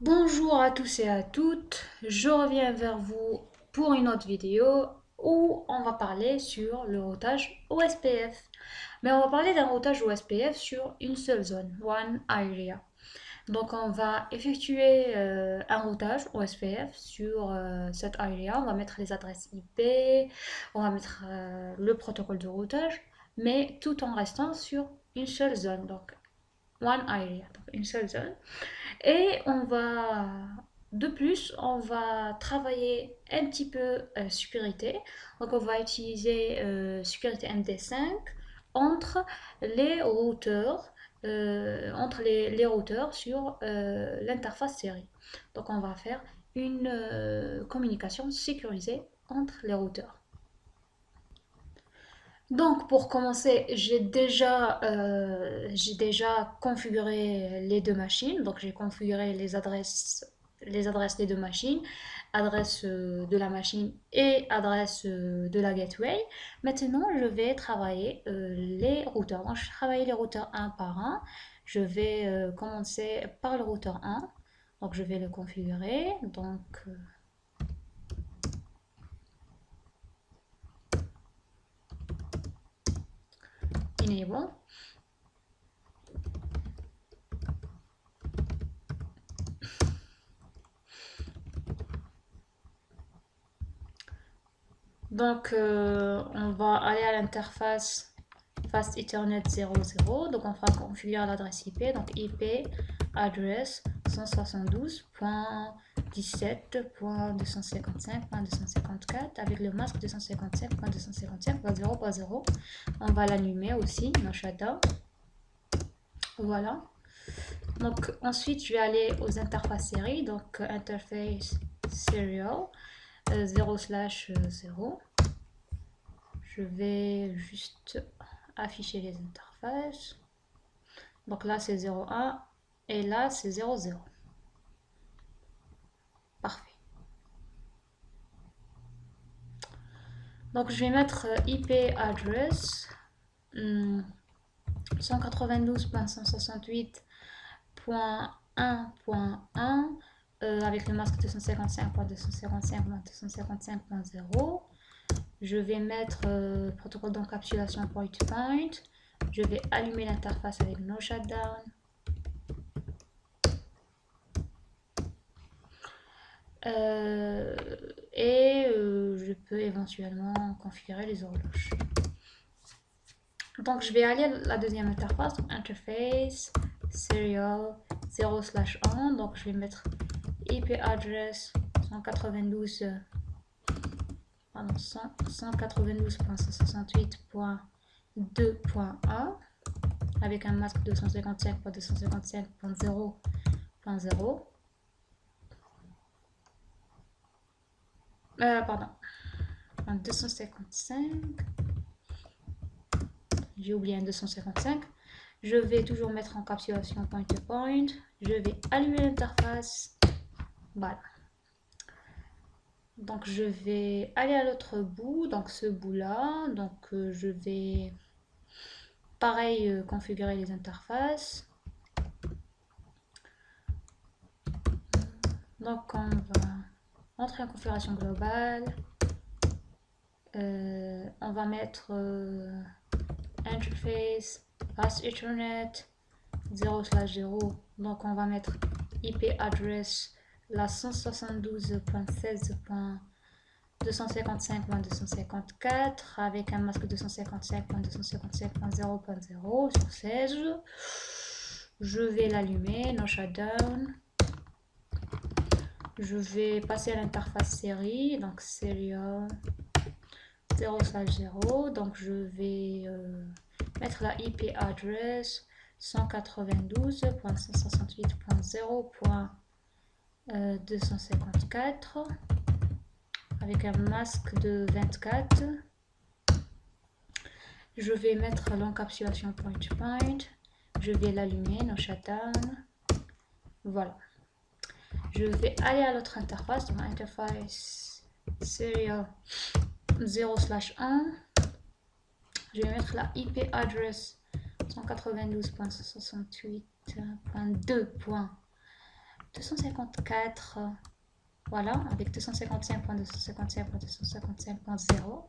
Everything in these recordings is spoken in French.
Bonjour à tous et à toutes, je reviens vers vous pour une autre vidéo où on va parler sur le routage OSPF. Mais on va parler d'un routage OSPF sur une seule zone, one area. Donc on va effectuer un routage OSPF sur cette area, on va mettre les adresses IP, on va mettre le protocole de routage, mais tout en restant sur une seule zone, donc one area, donc une seule zone. Et de plus, on va travailler un petit peu sécurité. Donc, on va utiliser sécurité MD5 entre les routeurs, les routeurs sur l'interface série. Donc, on va faire une communication sécurisée entre les routeurs. Donc, pour commencer, j'ai déjà configuré les deux machines. Donc, j'ai configuré les adresses des deux machines, adresse de la machine et adresse de la gateway. Maintenant, je vais travailler les routeurs. Donc, je vais travailler les routeurs un par un. Je vais commencer par le routeur 1. Donc, je vais le configurer. Donc, enable. Donc, on va aller à l'interface Fast Ethernet 00. Donc, on va configurer l'adresse IP. Donc, IP address 172.17.255.254 avec le masque 255.255.0.0. On va l'allumer aussi, no shutdown. Voilà. Donc, ensuite, je vais aller aux interfaces série. Donc, interface serial 0/0. Je vais juste afficher les interfaces. Donc là, c'est 0,1 et là, c'est 0,0. Parfait. Donc, je vais mettre IP address 192.168.1.1 avec le masque 255.255.255.0. Je vais mettre protocole d'encapsulation point-to-point. Je vais allumer l'interface avec no shutdown. Je peux éventuellement configurer les horloges. Donc je vais aller à la deuxième interface, donc interface serial 0/1. Donc je vais mettre IP address 192.168.2.1 avec un masque 255.255.0.0. Pardon, 255. J'ai oublié un 255. Je vais toujours mettre en encapsulation point-to-point. Je vais allumer l'interface. Voilà. Donc je vais aller à l'autre bout, donc ce bout-là. Donc je vais pareil configurer les interfaces. Donc on va entrer en configuration globale. On va mettre interface Fast Ethernet 0/0. Donc on va mettre IP address la 172.16.255.254 avec un masque 255.255.0.0 sur 16. Je vais l'allumer, no shutdown. Je vais passer à l'interface série, donc serial 0/0. Donc je vais mettre la IP address 192.168.0.254 avec un masque de 24. Je vais mettre l'encapsulation point-to-point. Je vais l'allumer, no shutdown. Voilà. Je vais aller à l'autre interface, donc interface serial 0/1. Je vais mettre la IP address 192.168.2.1 254, voilà, avec 255.255.255.0.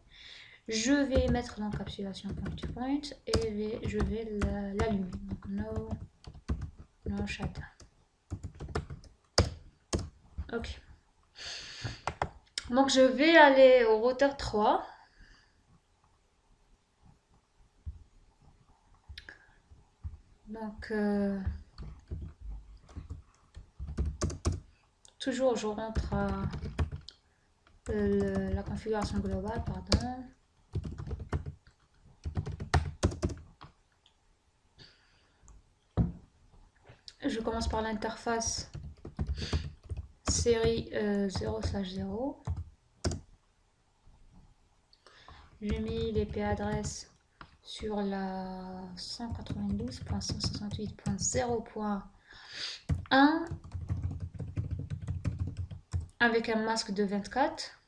Je vais mettre l'encapsulation point-to-point et je vais l'allumer. Donc no shutdown. Ok. Donc je vais aller au routeur 3. Donc toujours je rentre à la configuration globale, pardon. Je commence par l'interface série 0/0. J'ai mis l'IP adresse sur la 192.168.0.1 avec un masque de 24.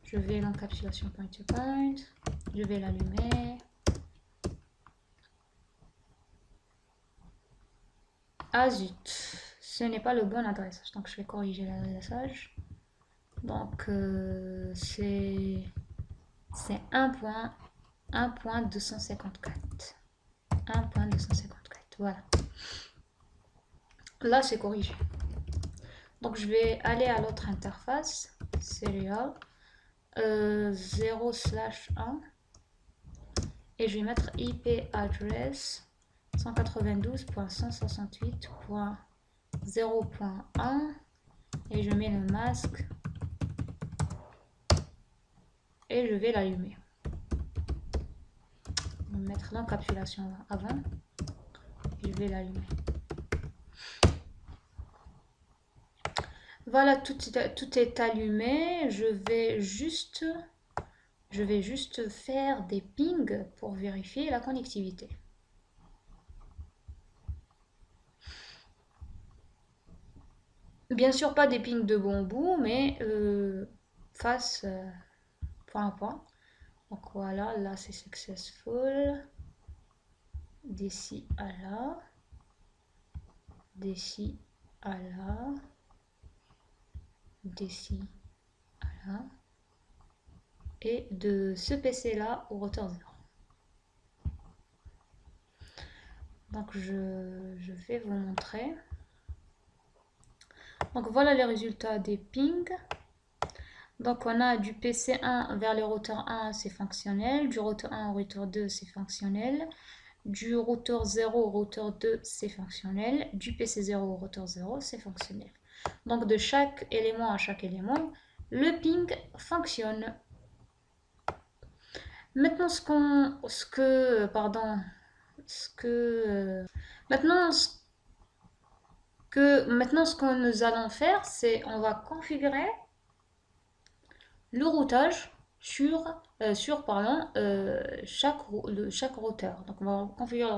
Je vais l'encapsulation point-to-point. Je vais l'allumer. Ah zut, ce n'est pas le bon adressage, donc je vais corriger l'adressage. Donc c'est 1.254. 1.254, voilà. Là c'est corrigé. Donc je vais aller à l'autre interface, serial 0/1 et je vais mettre IP address 192.168.0.1 et je mets le masque et je vais l'allumer. Je vais mettre l'encapsulation avant et je vais l'allumer. Voilà, tout est allumé. Je vais juste faire des pings pour vérifier la connectivité. Bien sûr, pas des pings de bon bout, mais face point à point. Donc voilà, là c'est successful. D'ici à là. D'ici à là. D'ici à là. Et de ce PC là au routeur 0. Donc je vais vous montrer. Donc voilà les résultats des pings. Donc on a du PC1 vers le routeur 1, c'est fonctionnel. Du routeur 1 au routeur 2, c'est fonctionnel. Du routeur 0 au routeur 2, c'est fonctionnel. Du PC0 au routeur 0, c'est fonctionnel. Donc de chaque élément à chaque élément, le ping fonctionne. Maintenant maintenant ce que nous allons faire, c'est on va configurer le routage sur chaque routeur. Donc on va configurer le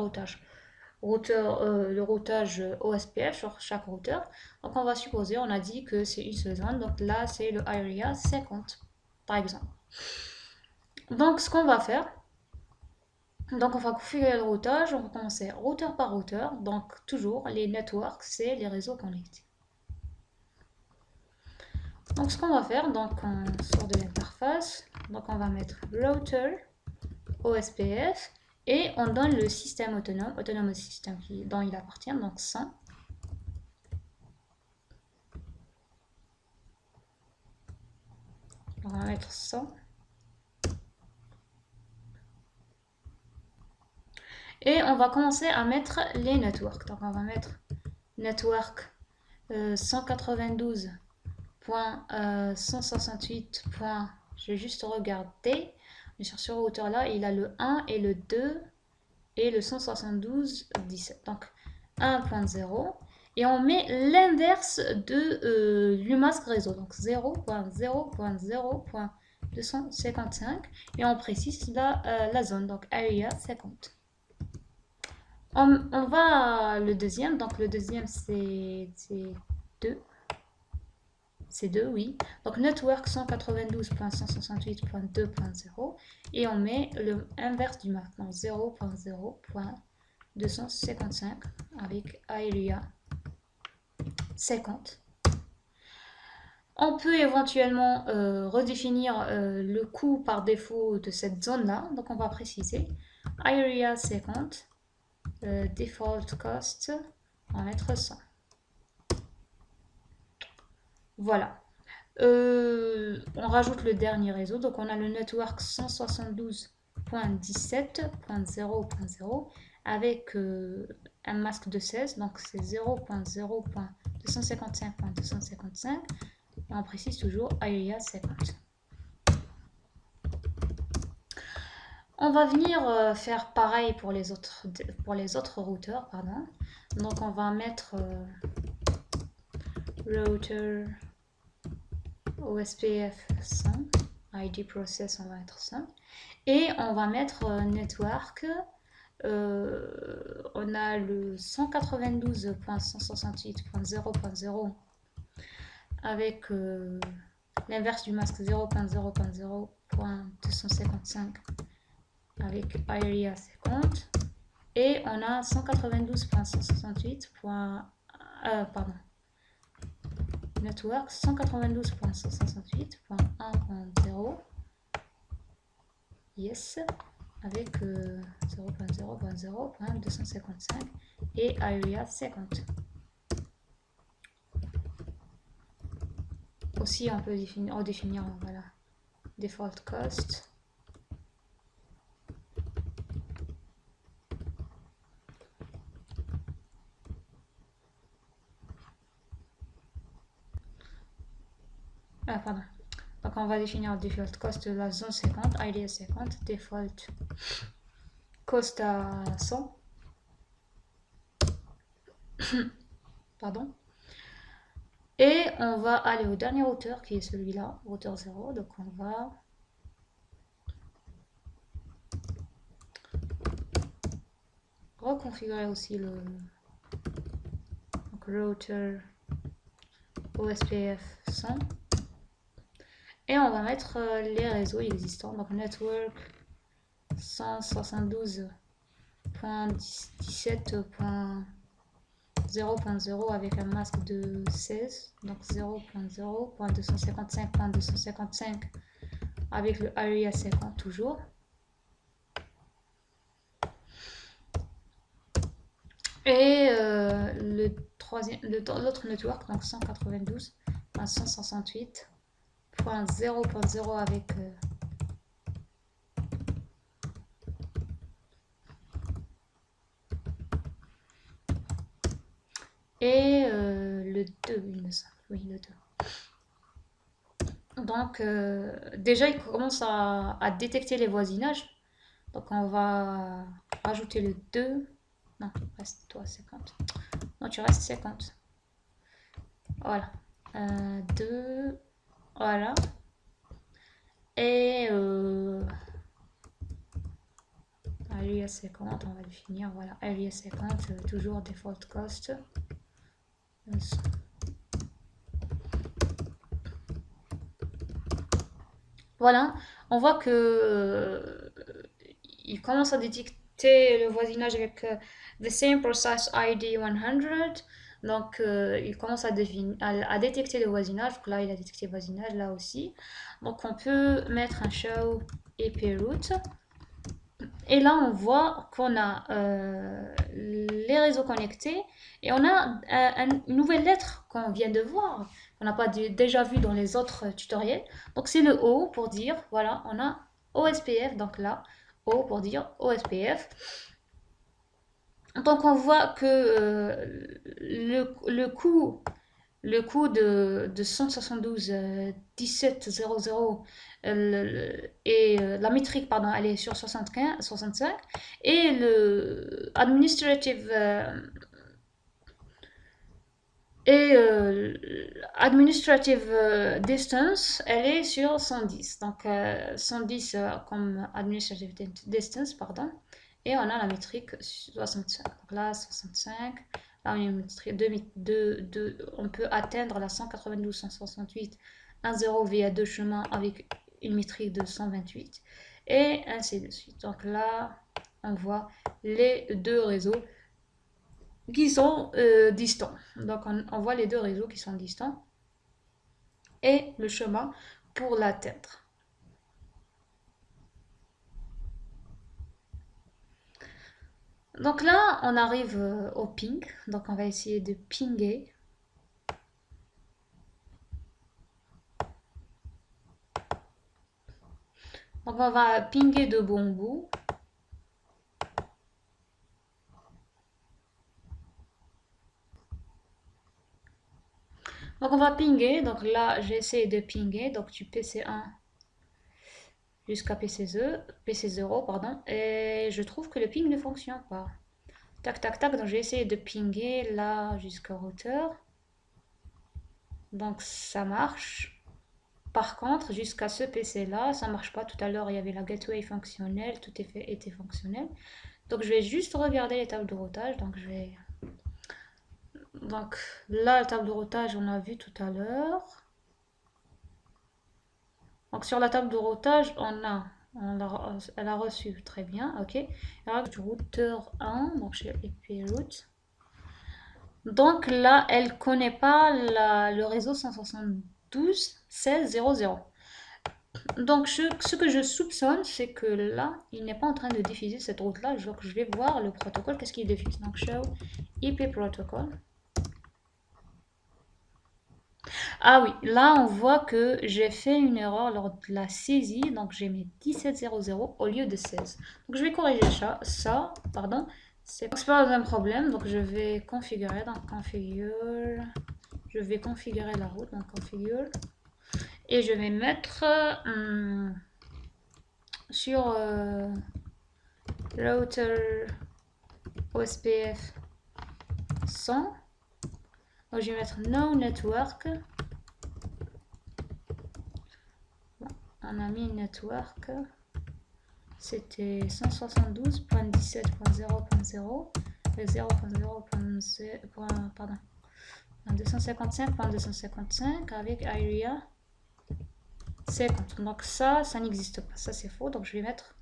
routage OSPF sur chaque routeur. Donc on va supposer, on a dit que c'est une seule zone, donc là c'est le area 50 par exemple. Donc ce qu'on va faire, donc on va configurer le routage, on va commencer routeur par routeur, donc toujours les networks, c'est les réseaux connectés. Donc ce qu'on va faire, donc on sort de l'interface, donc on va mettre router OSPF et on donne le système autonome système dont il appartient, donc 100. On va mettre 100. Et on va commencer à mettre les networks. Donc on va mettre network 192.168. Je vais juste regarder. Sur ce routeur là, il a le 1 et le 2 et le 172.17. Donc 1.0. Et on met l'inverse du masque réseau. Donc 0.0.0.255. Et on précise la zone. Donc area 50. On va le deuxième, donc le deuxième c'est 2. C'est 2, oui. Donc network 192.168.2.0 et on met le inverse du masque, donc 0.0.255 avec area 50. On peut éventuellement redéfinir le coût par défaut de cette zone-là. Donc on va préciser area 50, default cost, on va mettre 100. Voilà. On rajoute le dernier réseau. Donc on a le network 172.17.0.0 avec un masque de 16. Donc c'est 0.0.255.255. Et on précise toujours area 50. On va venir faire pareil pour les autres routeurs. Pardon. Donc on va mettre router OSPF 100, ID process on va mettre 100, et on va mettre network, on a le 192.168.0.0 avec l'inverse du masque 0.0.0.255 avec area 50, et on a 192.168. Pardon, network 192.168.1.0, yes, avec 0.0.0.255 et area 50. Aussi on peut redéfinir voilà, default cost. Pardon. Donc on va définir default cost de la zone 50, ID 50, default cost à 100. Pardon. Et on va aller au dernier routeur qui est celui-là, routeur 0. Donc on va reconfigurer aussi le router OSPF 100. Et on va mettre les réseaux existants. Donc network 172.17.0.0 avec un masque de 16. Donc 0.0.255.255 avec le area 50 toujours. Et l'autre network, donc 192.168.0.0 avec et le 2, il me semble. Oui, le 2. Donc, déjà, il commence à détecter les voisinages. Donc, on va rajouter le 2. Non, reste toi 50. Non, tu restes 50. Voilà. 2. Voilà. Et area 50, on va le finir. Voilà, area 50, toujours default cost. Voilà, on voit que il commence à détecter le voisinage avec the same process ID 100. Donc il commence à détecter le voisinage. Donc là il a détecté le voisinage, là aussi. Donc on peut mettre un show IP route. Et là on voit qu'on a les réseaux connectés et on a une nouvelle lettre qu'on vient de voir, qu'on n'a pas déjà vu dans les autres tutoriels. Donc c'est le O pour dire, voilà, on a OSPF, donc là, O pour dire OSPF. Donc on voit que le coût de 172.17.0.0 et la métrique, pardon, elle est sur 65, et le administrative distance, elle est sur 110. Donc 110 comme administrative distance, pardon. Et on a la métrique 65. Donc là, 65. Là, on a une métrique on peut atteindre la 192.168 1.0 via 2 chemins avec une métrique de 128. Et ainsi de suite. Donc là, on voit les deux réseaux qui sont distants. Donc on voit les deux réseaux qui sont distants et le chemin pour l'atteindre. Donc là, on arrive au ping. Donc on va essayer de pinguer. Donc on va pinguer de bon bout. Donc on va pinguer. Donc là, j'ai essayé de pinguer. Donc du PC1 jusqu'à PC0, pardon. Et je trouve que le ping ne fonctionne pas. Tac, tac, tac. Donc j'ai essayé de pinguer là jusqu'au routeur. Donc ça marche. Par contre, jusqu'à ce PC-là, ça marche pas. Tout à l'heure, il y avait la gateway fonctionnelle. Tout était fonctionnel. Donc je vais juste regarder les tables de routage. Donc là, la table de routage, on l'a vu tout à l'heure. Donc sur la table de routage, elle a reçu très bien, ok. Alors du routeur 1, donc chez IP route. Donc là, elle connaît pas le réseau 172.16.0.0. Donc ce que je soupçonne, c'est que là, il n'est pas en train de diffuser cette route-là. Donc je vais voir le protocole, qu'est-ce qu'il diffuse. Donc show IP protocol. Ah oui, là on voit que j'ai fait une erreur lors de la saisie, donc j'ai mis 17.00 au lieu de 16. Donc je vais corriger ça, pardon. C'est pas un problème, donc je vais configurer, donc configure, je vais configurer la route, donc configure, et je vais mettre sur router OSPF 100, donc je vais mettre no network. On a mis network, c'était 172.17.0.0 et 0.0.0, pardon, 255.255 avec area 50. Donc ça n'existe pas, ça c'est faux. Donc je vais mettre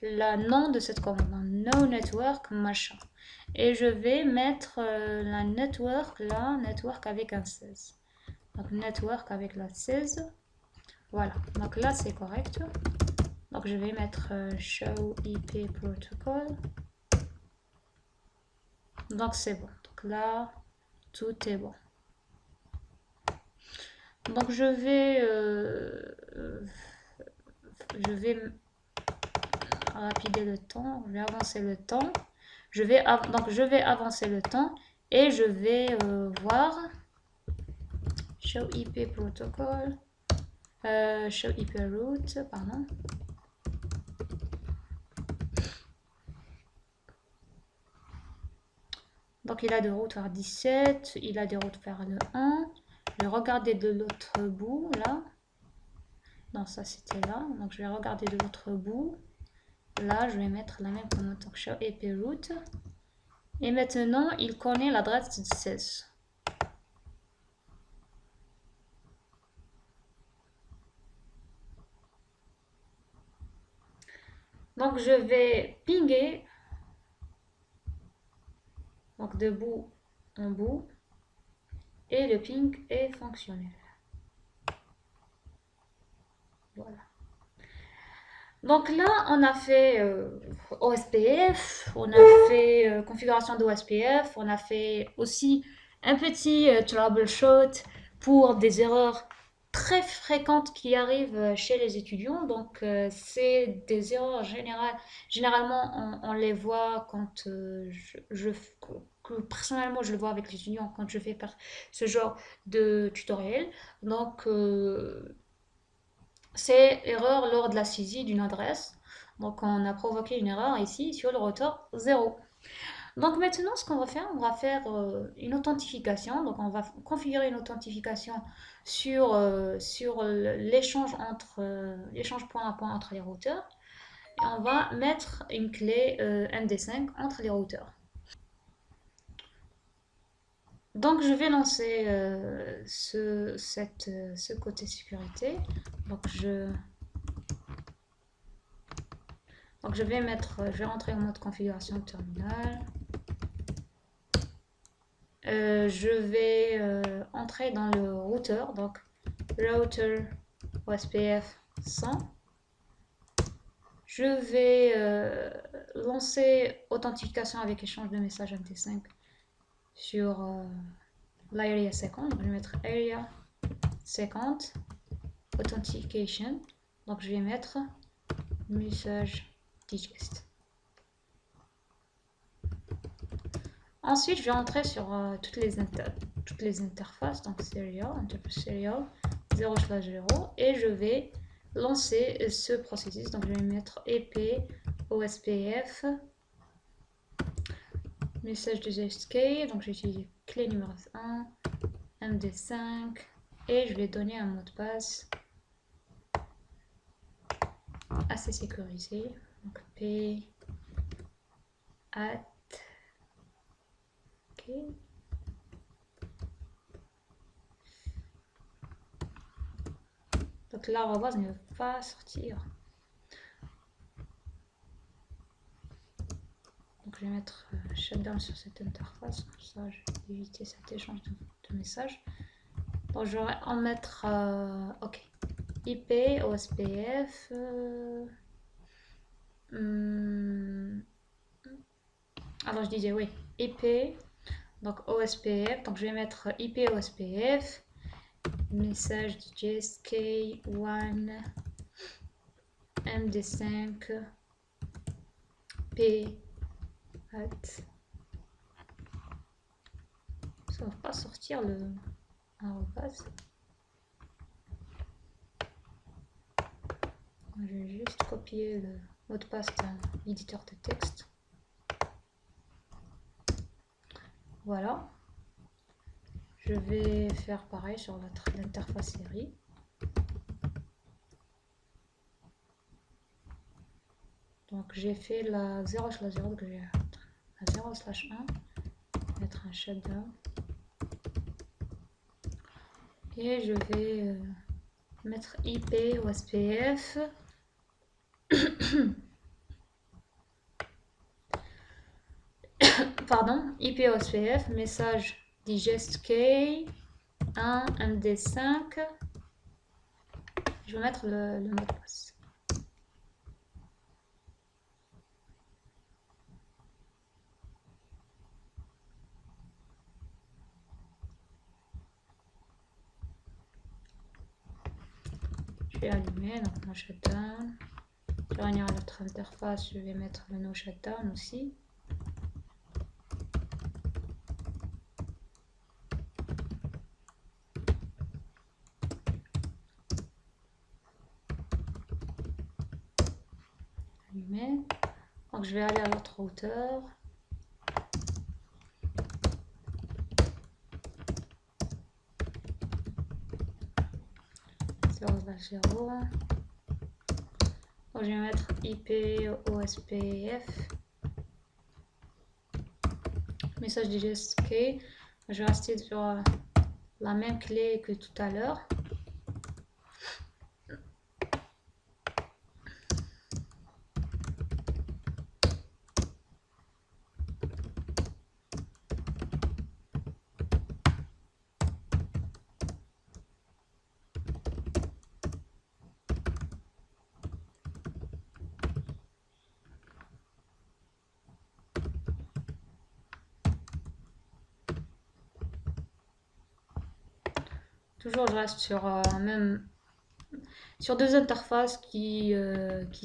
le nom de cette commande, no network machin. Et je vais mettre la network là, network avec un 16. Donc network avec la 16. Voilà, donc là c'est correct. Donc je vais mettre show IP protocol. Donc c'est bon. Donc là, tout est bon. Donc je vais rapider le temps, je vais avancer le temps. Donc je vais avancer le temps et je vais voir show IP protocol, show IP route, pardon. Donc il a des routes vers 17, il a des routes vers le 1. Je vais regarder de l'autre bout là. Non, ça c'était là. Donc je vais regarder de l'autre bout. Là, je vais mettre la même commande. Donc show IP route. Et maintenant, il connaît l'adresse de 16. Donc je vais pinguer. Donc de bout en bout. Et le ping est fonctionnel. Voilà. Donc là, on a fait OSPF, on a fait configuration d'OSPF, on a fait aussi un petit troubleshoot pour des erreurs très fréquentes qui arrivent chez les étudiants. Donc c'est des erreurs généralement on les voit quand personnellement je le vois avec les étudiants quand je fais ce genre de tutoriel. Donc c'est erreur lors de la saisie d'une adresse. Donc on a provoqué une erreur ici sur le routeur 0. Donc maintenant ce qu'on va faire, on va faire une authentification. Donc on va configurer une authentification sur l'échange l'échange point à point entre les routeurs. Et on va mettre une clé MD5 entre les routeurs. Donc je vais lancer ce côté sécurité. Donc je vais rentrer en mode configuration terminal. je vais entrer dans le routeur, donc router OSPF 100. Je vais lancer authentification avec échange de messages MT5 sur l'area 50. Donc, je vais mettre area 50 authentication. Donc je vais mettre message digest. Ensuite, je vais entrer sur toutes les interfaces, donc serial, interface serial 0/0, et je vais lancer ce processus. Donc je vais mettre EP OSPF message digest key. Donc j'utilise clé numéro 1 MD5 et je vais donner un mot de passe assez sécurisé. Donc P at OK. Donc l'arrobase ne va pas sortir. Donc je vais mettre shutdown sur cette interface, comme ça je vais éviter cet échange de messages. Donc je vais en mettre OK. IP OSPF alors je disais oui, IP, donc OSPF, donc je vais mettre IP OSPF message digest K1 MD5 P at. Ça va pas sortir le arrobase. Je vais juste copier le mot de passe d'un éditeur de texte. Voilà. Je vais faire pareil sur l'interface série. Donc j'ai fait la 0/0, donc je vais la 0/1, mettre un shutdown. Et je vais mettre IP OSPF. Pardon, IP OSPF, message digest K 1 MD5. Je vais mettre le mot de passe. Je vais allumer, donc no shutdown. Je vais revenir à notre interface, je vais mettre le no shutdown aussi. Allumer. Donc je vais aller à l'autre routeur. Donc je vais mettre IP OSPF message digest key. Je vais rester sur la même clé que tout à l'heure. Toujours, je reste sur deux interfaces qui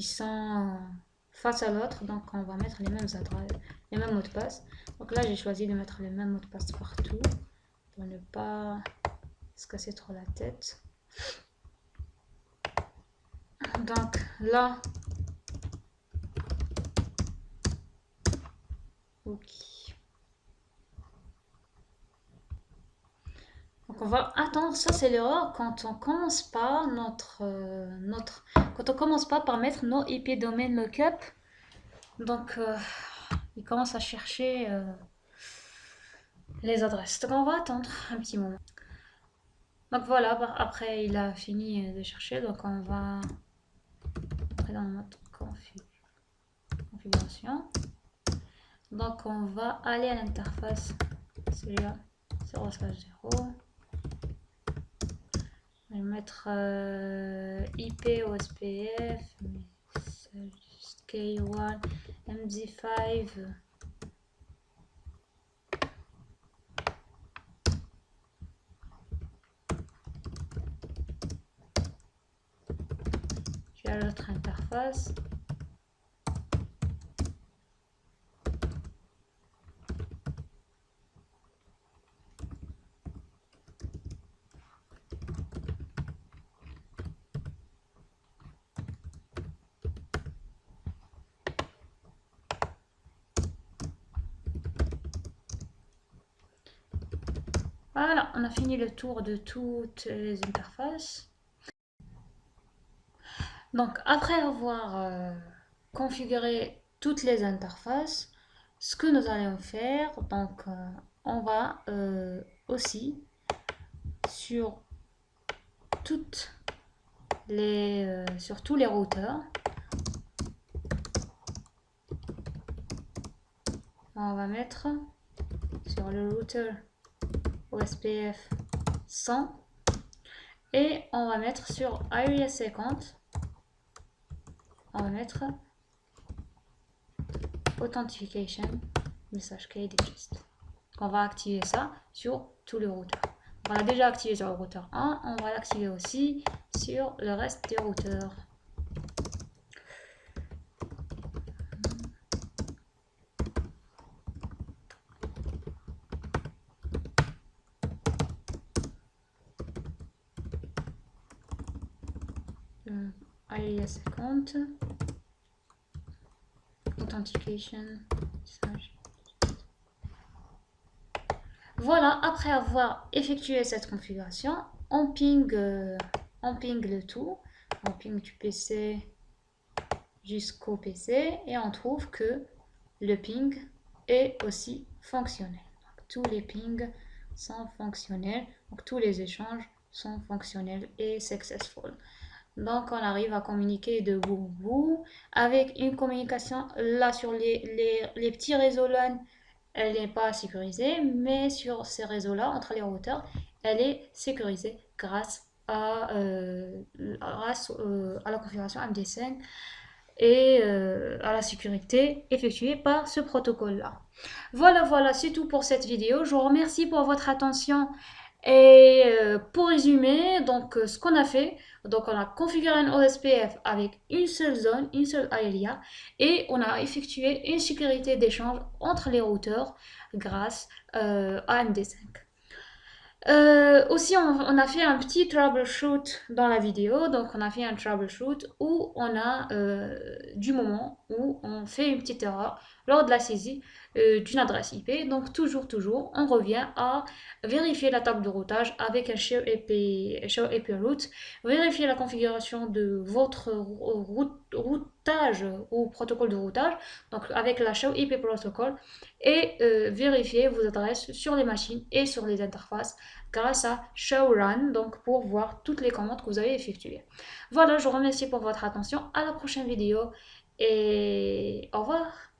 sont face à l'autre. Donc, on va mettre les mêmes adresses, les mêmes mots de passe. Donc là, j'ai choisi de mettre les mêmes mots de passe partout pour ne pas se casser trop la tête. Donc là, ok. Donc on va attendre, ça c'est l'erreur quand on commence pas quand on commence pas par mettre nos IP domain lookup. Donc il commence à chercher les adresses. Donc on va attendre un petit moment. Donc voilà, après il a fini de chercher, donc on va entrer dans notre configuration. Donc on va aller à l'interface, celui-là, 0/0. Je vais mettre IP OSPF, K1, MD5. J'ai l'autre interface. Voilà, on a fini le tour de toutes les interfaces. Donc, après avoir configuré toutes les interfaces, ce que nous allons faire, donc, on va aussi sur sur tous les routeurs, on va mettre sur le routeur OSPF 100 et on va mettre sur Area 50, on va mettre Authentication Message Key Digest. On va activer ça sur tous les routeurs. On l'a déjà activé sur le routeur 1, on va l'activer aussi sur le reste des routeurs. Area 50, Authentication Message. Voilà, après avoir effectué cette configuration, on ping le tout, on ping du PC jusqu'au PC et on trouve que le ping est aussi fonctionnel. Donc, tous les pings sont fonctionnels, donc tous les échanges sont fonctionnels et successful. Donc on arrive à communiquer de bout en bout avec une communication là sur les petits réseaux LAN. Elle n'est pas sécurisée, mais sur ces réseaux-là, entre les routeurs, elle est sécurisée grâce à la configuration MD5 et à la sécurité effectuée par ce protocole-là. Voilà, c'est tout pour cette vidéo. Je vous remercie pour votre attention. Et pour résumer, donc ce qu'on a fait, donc on a configuré un OSPF avec une seule zone, une seule area, et on a effectué une sécurité d'échange entre les routeurs grâce à MD5. Aussi, on a fait un petit troubleshoot dans la vidéo. Donc, on a fait un troubleshoot où on a du moment où on fait une petite erreur lors de la saisie d'une adresse IP. Donc, toujours, on revient à vérifier la table de routage avec un Share IP route, vérifier la configuration de votre routage ou protocole de routage, donc avec la Share IP protocol, et vérifier vos adresses sur les machines et sur les interfaces grâce à Showrun, donc pour voir toutes les commandes que vous avez effectuées. Voilà, je vous remercie pour votre attention. À la prochaine vidéo et au revoir.